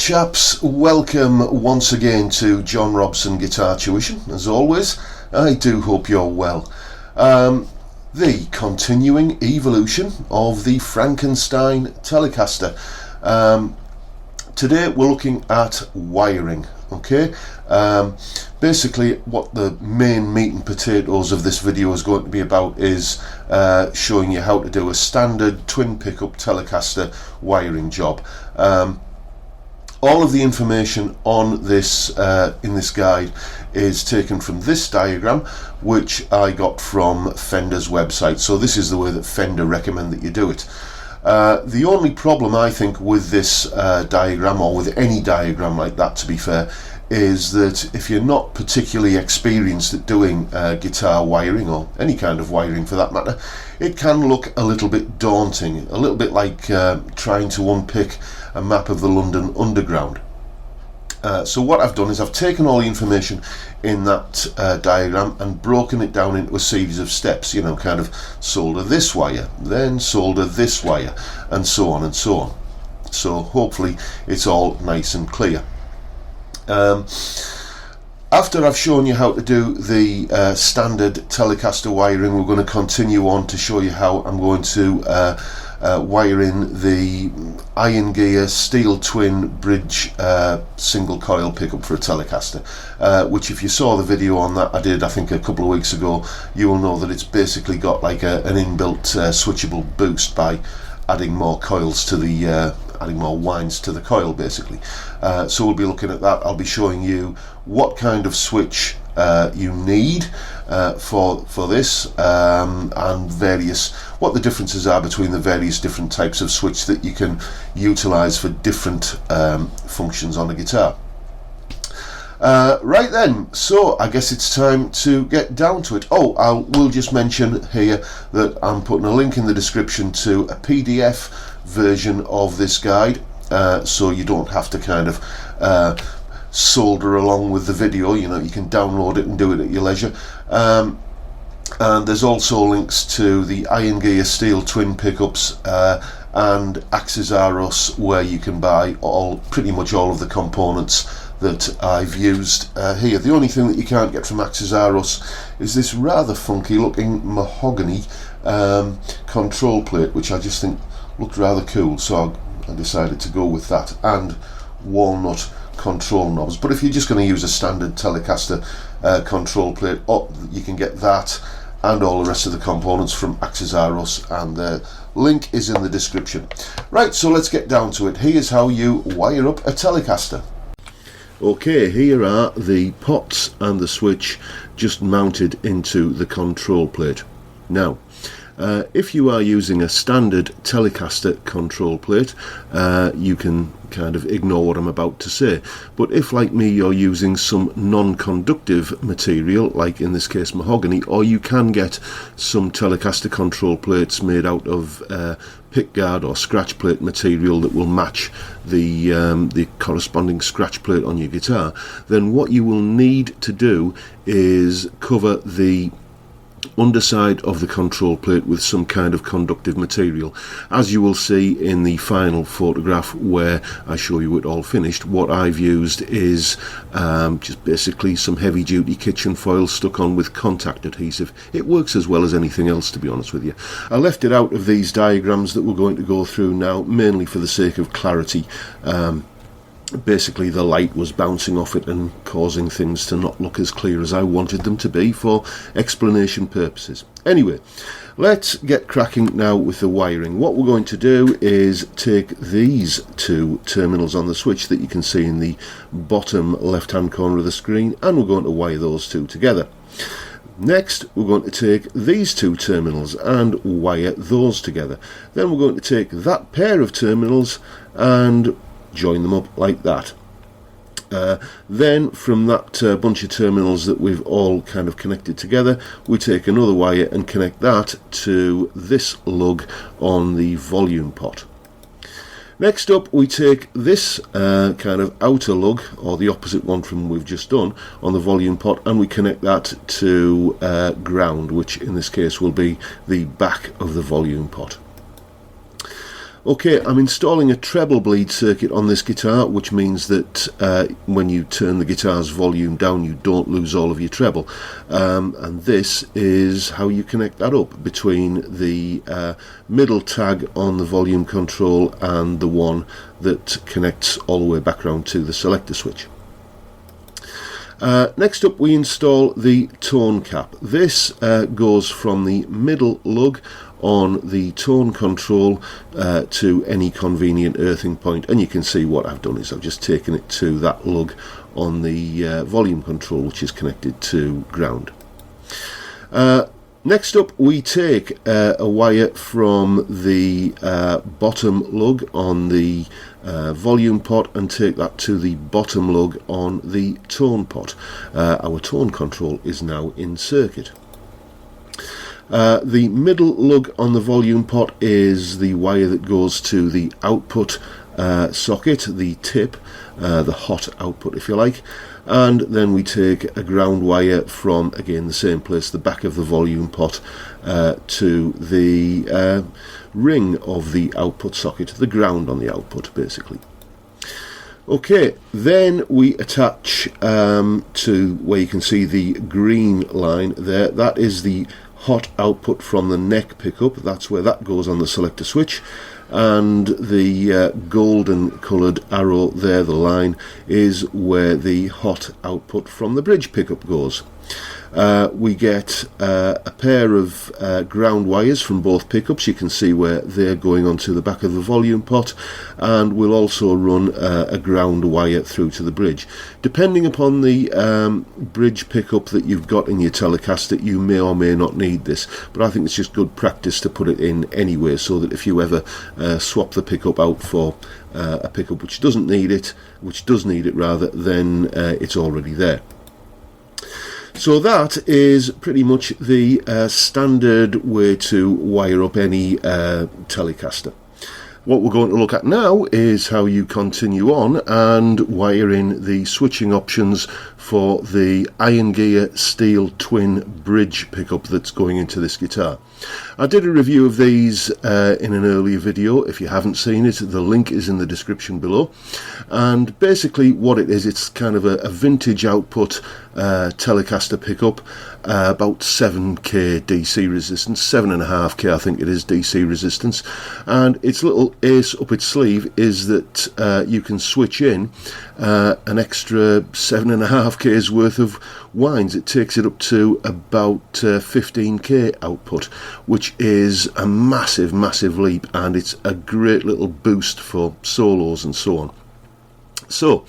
chaps, welcome once again to John Robson Guitar Tuition. As always, I do hope you're well. The continuing evolution of the Frankenstein Telecaster. Today we're looking at wiring, okay? Basically what the main meat and potatoes of this video is going to be about is showing you how to do a standard twin pickup Telecaster wiring job. All of the information on this in this guide is taken from this diagram, which I got from Fender's website. So this is the way that Fender recommend that you do it. The only problem I think with this diagram, or with any diagram like that to be fair, is that if you're not particularly experienced at doing guitar wiring, or any kind of wiring for that matter, it can look a little bit daunting, a little bit like trying to unpick a map of the London Underground. So what I've done is I've taken all the information in that diagram and broken it down into a series of steps, you know, kind of solder this wire, then solder this wire, and so on and so on. So hopefully it's all nice and clear. After I've shown you how to do the standard Telecaster wiring, we're going to continue on to show you how I'm going to wire in the iron gear steel twin bridge single coil pickup for a Telecaster, which if you saw the video on that I did I think a couple of weeks ago, you will know that it's basically got like an inbuilt switchable boost by adding more coils to the adding more winds to the coil basically. So we'll be looking at that. I'll be showing you what kind of switch you need for this, and what the differences are between the various different types of switch that you can utilize for different functions on a guitar. Right then, so I guess it's time to get down to it. Oh, I will just mention here that I'm putting a link in the description to a PDF version of this guide, so you don't have to kind of solder along with the video. You know, you can download it and do it at your leisure. And there's also links to the iron gear steel twin pickups and Axis R Us, where you can buy pretty much all of the components that I've used here. The only thing that you can't get from Axis R Us is this rather funky looking mahogany control plate, which I just think looked rather cool, so I decided to go with that, and walnut control knobs. But if you're just going to use a standard Telecaster control plate, you can get that and all the rest of the components from Axis R Us, and the link is in the description. Right, so let's get down to it. Here's how you wire up a Telecaster. Okay, here are the pots and the switch just mounted into the control plate. Now, if you are using a standard Telecaster control plate, you can kind of ignore what I'm about to say. But if, like me, you're using some non-conductive material, like in this case mahogany, or you can get some Telecaster control plates made out of pickguard or scratch plate material that will match the corresponding scratch plate on your guitar, then what you will need to do is cover the underside of the control plate with some kind of conductive material. As you will see in the final photograph where I show you it all finished, what I've used is just basically some heavy duty kitchen foil stuck on with contact adhesive. It works as well as anything else, to be honest with you. I left it out of these diagrams that we're going to go through now, mainly for the sake of clarity. Basically the light was bouncing off it and causing things to not look as clear as I wanted them to be for explanation purposes. Anyway, let's get cracking now with the wiring. What we're going to do is take these two terminals on the switch that you can see in the bottom left hand corner of the screen, and we're going to wire those two together. Next, we're going to take these two terminals and wire those together. Then we're going to take that pair of terminals and join them up like that. Then from that bunch of terminals that we've all kind of connected together, we take another wire and connect that to this lug on the volume pot. Next up, we take this kind of outer lug, or the opposite one from we've just done, on the volume pot, and we connect that to ground, which in this case will be the back of the volume pot. Okay, I'm installing a treble bleed circuit on this guitar, which means that when you turn the guitar's volume down, you don't lose all of your treble. And this is how you connect that up between the middle tag on the volume control and the one that connects all the way back around to the selector switch. Next up, we install the tone cap. This goes from the middle lug on the tone control to any convenient earthing point, and you can see what I've done is I've just taken it to that lug on the volume control, which is connected to ground. Next up, we take a wire from the bottom lug on the volume pot and take that to the bottom lug on the tone pot. Our tone control is now in circuit. The middle lug on the volume pot is the wire that goes to the output socket, the tip, the hot output if you like, and then we take a ground wire from, again, the same place, the back of the volume pot, to the ring of the output socket, the ground on the output basically. Okay, then we attach to where you can see the green line there, that is the hot output from the neck pickup. That's where that goes on the selector switch, and the golden coloured arrow there, the line, is where the hot output from the bridge pickup goes. We get a pair of ground wires from both pickups. You can see where they're going onto the back of the volume pot, and we'll also run a ground wire through to the bridge. Depending upon the bridge pickup that you've got in your Telecaster, you may or may not need this, but I think it's just good practice to put it in anyway, so that if you ever swap the pickup out for a pickup which doesn't need it, which does need it rather, then it's already there. So that is pretty much the standard way to wire up any Telecaster. What we're going to look at now is how you continue on and wire in the switching options for the Iron Gear steel twin bridge pickup that's going into this guitar. I did a review of these in an earlier video. If you haven't seen it, the link is in the description below. And basically what it is, it's kind of a vintage output Telecaster pickup, about 7k DC resistance, 7.5k I think it is DC resistance, and its little ace up its sleeve is that you can switch in an extra 7.5k's worth of winds. It takes it up to about 15k output, which is a massive leap, and it's a great little boost for solos and so on. So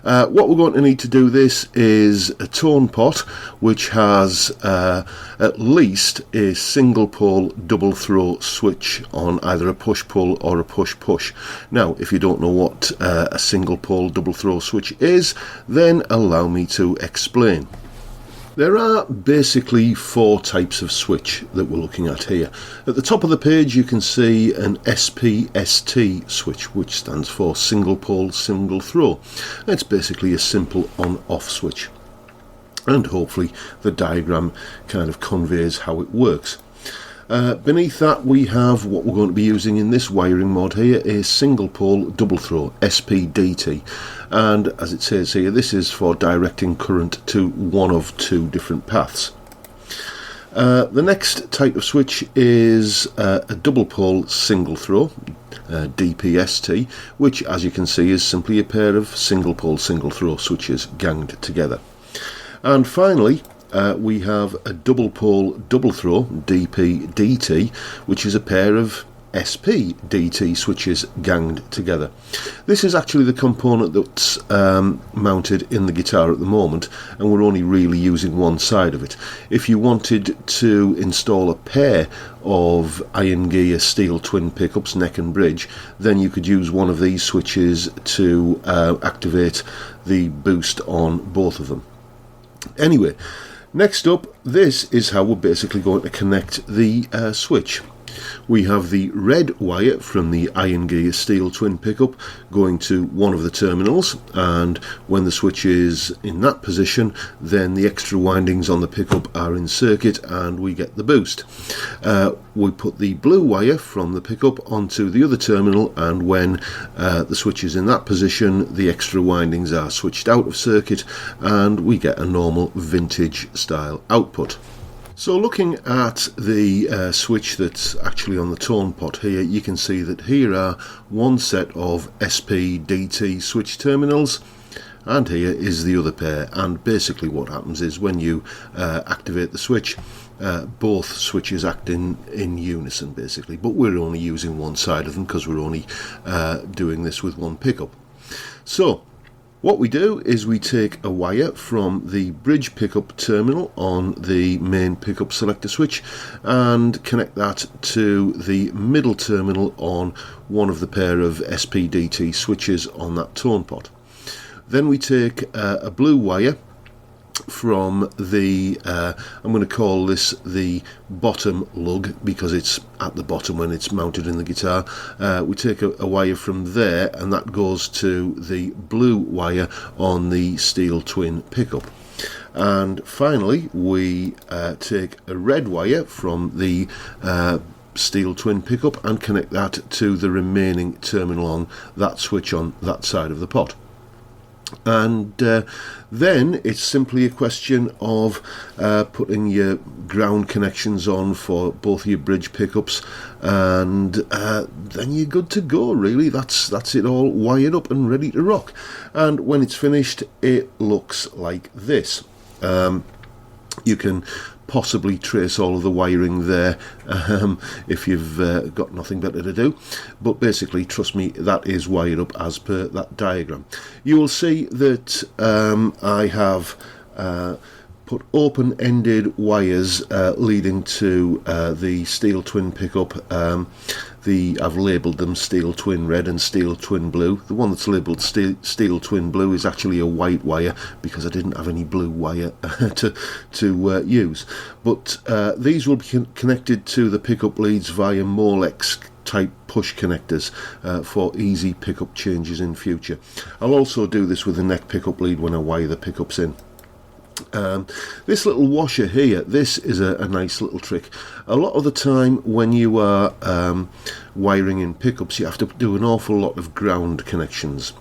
what we're going to need to do this is a tone pot which has at least a single pole double throw switch on either a push pull or a push push. Now if you don't know what a single pole double throw switch is, then allow me to explain. There are basically four types of switch that we're looking at here. At the top of the page you can see an SPST switch, which stands for single pole single throw. It's basically a simple on-off switch, and hopefully the diagram kind of conveys how it works. Beneath that we have what we're going to be using in this wiring mod here, a single pole double throw, SPDT, and as it says here, this is for directing current to one of two different paths. The next type of switch is a double pole single throw, DPST, which as you can see is simply a pair of single pole single throw switches ganged together. And finally we have a double pole double throw, DPDT, which is a pair of SPDT switches ganged together. This is actually the component that's mounted in the guitar at the moment, and we're only really using one side of it. If you wanted to install a pair of Iron Gear steel twin pickups, neck and bridge, then you could use one of these switches to activate the boost on both of them. Anyway, next up, this is how we're basically going to connect the switch. We have the red wire from the iron gear steel twin pickup going to one of the terminals, and when the switch is in that position, then the extra windings on the pickup are in circuit and we get the boost. We put the blue wire from the pickup onto the other terminal, and when the switch is in that position, the extra windings are switched out of circuit and we get a normal vintage style output. So looking at the switch that's actually on the tone pot here, you can see that here are one set of SPDT switch terminals, and here is the other pair. And basically what happens is when you activate the switch, both switches act in unison basically, but we're only using one side of them because we're only doing this with one pickup. So what we do is we take a wire from the bridge pickup terminal on the main pickup selector switch and connect that to the middle terminal on one of the pair of SPDT switches on that tone pot. Then we take a blue wire from the I'm going to call this the bottom lug because it's at the bottom when it's mounted in the guitar. We take a wire from there and that goes to the blue wire on the steel twin pickup. And finally we take a red wire from the steel twin pickup and connect that to the remaining terminal on that switch on that side of the pot. And then it's simply a question of putting your ground connections on for both your bridge pickups, and then you're good to go really. That's it all wired up and ready to rock. And when it's finished, it looks like this. You can possibly trace all of the wiring there if you've got nothing better to do, but basically trust me, that is wired up as per that diagram. You will see that I have put open-ended wires leading to the steel twin pickup. I've labelled them steel twin red and steel twin blue. The one that's labelled steel twin blue is actually a white wire because I didn't have any blue wire to use. But these will be connected to the pickup leads via Molex type push connectors for easy pickup changes in future. I'll also do this with the neck pickup lead when I wire the pickups in. This little washer here, this is a nice little trick. A lot of the time when you are wiring in pickups, you have to do an awful lot of ground connections,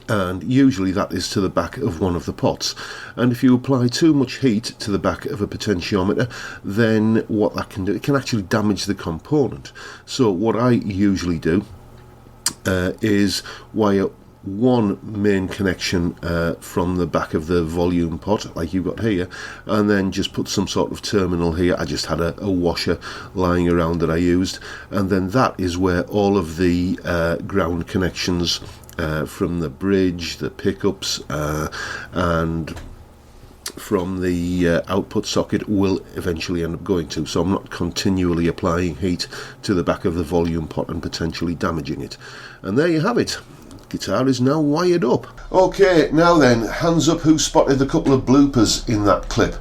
and usually that is to the back of one of the pots, and if you apply too much heat to the back of a potentiometer, then what that can do, it can actually damage the component. So what I usually do is wire one main connection from the back of the volume pot like you've got here, and then just put some sort of terminal here. I just had a washer lying around that I used, and then that is where all of the ground connections from the bridge, the pickups and from the output socket will eventually end up going to, so I'm not continually applying heat to the back of the volume pot and potentially damaging it. And there you have it. Guitar is now wired up. Okay, now then, hands up who spotted a couple of bloopers in that clip.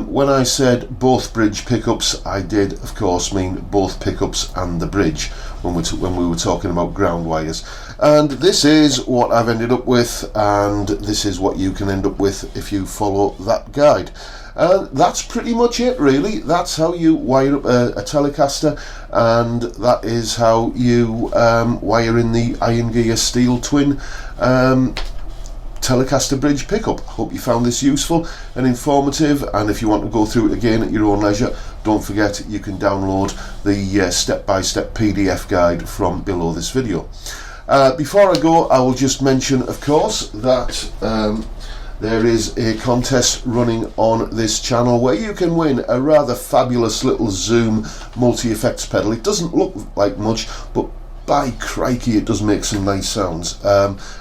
When I said both bridge pickups, I did of course mean both pickups and the bridge when we were talking about ground wires. And this is what I've ended up with, and this is what you can end up with if you follow that guide. That's pretty much it really. That's how you wire up a Telecaster, and that is how you wire in the iron gear steel twin Telecaster bridge pickup. Hope you found this useful and informative, and if you want to go through it again at your own leisure, don't forget you can download the step-by-step PDF guide from below this video. Before I go, I will just mention of course that there is a contest running on this channel where you can win a rather fabulous little Zoom multi-effects pedal. It doesn't look like much, but by crikey it does make some nice sounds.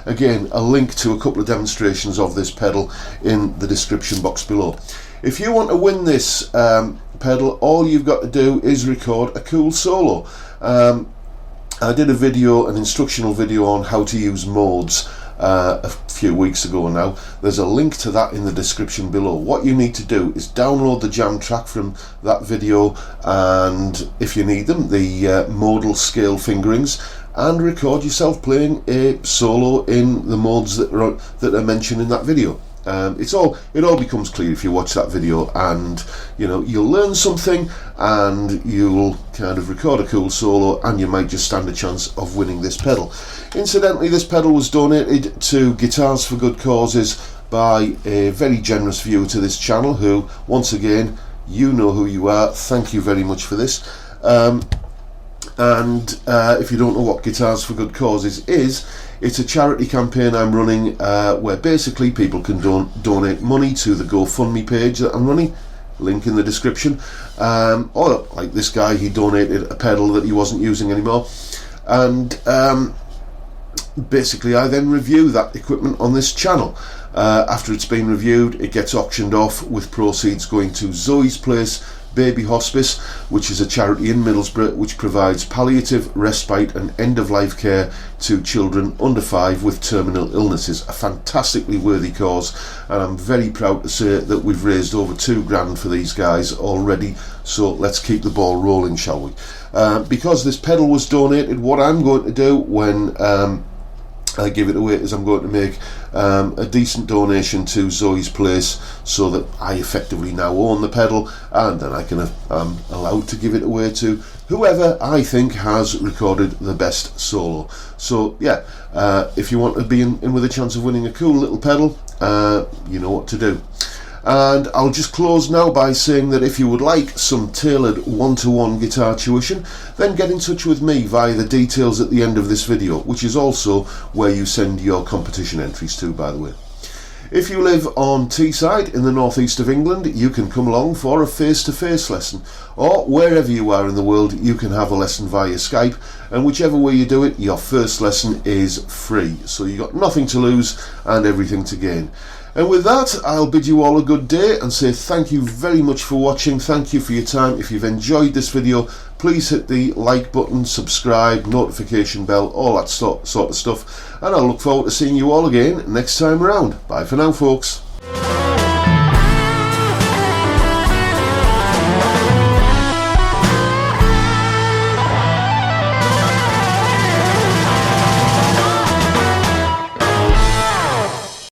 Again, a link to a couple of demonstrations of this pedal in the description box below. If you want to win this pedal, all you've got to do is record a cool solo. I did a video, an instructional video on how to use modes, a few weeks ago now. There's a link to that in the description below. What you need to do is download the jam track from that video, and if you need them, the modal scale fingerings, and record yourself playing a solo in the modes that are mentioned in that video. It all becomes clear if you watch that video, and you'll learn something, and you'll kind of record a cool solo, and you might just stand a chance of winning this pedal. Incidentally, this pedal was donated to Guitars for Good Causes by a very generous viewer to this channel, who, once again, you know who you are. Thank you very much for this. If you don't know what Guitars for Good Causes is, it's a charity campaign I'm running where basically people can donate money to the GoFundMe page that I'm running, link in the description. Or like this guy, he donated a pedal that he wasn't using anymore, and basically I then review that equipment on this channel. After it's been reviewed, it gets auctioned off, with proceeds going to Zoe's Place Baby Hospice, which is a charity in Middlesbrough which provides palliative, respite and end-of-life care to children under 5 with terminal illnesses. A fantastically worthy cause, and I'm very proud to say that we've raised over £2,000 for these guys already, so let's keep the ball rolling, shall we? Because this pedal was donated, what I'm going to do when I give it away is I'm going to make a decent donation to Zoe's Place, so that I effectively now own the pedal, and then I can allowed to give it away to whoever I think has recorded the best solo. So yeah, if you want to be in with a chance of winning a cool little pedal, you know what to do. And I'll just close now by saying that if you would like some tailored one-to-one guitar tuition, then get in touch with me via the details at the end of this video, which is also where you send your competition entries to, by the way. If you live on Teesside in the northeast of England, you can come along for a face-to-face lesson, or wherever you are in the world, you can have a lesson via Skype, and whichever way you do it, your first lesson is free. So you've got nothing to lose and everything to gain. And with that, I'll bid you all a good day and say thank you very much for watching. Thank you for your time. If you've enjoyed this video, please hit the like button, subscribe, notification bell, all that sort of stuff. And I'll look forward to seeing you all again next time around. Bye for now, folks.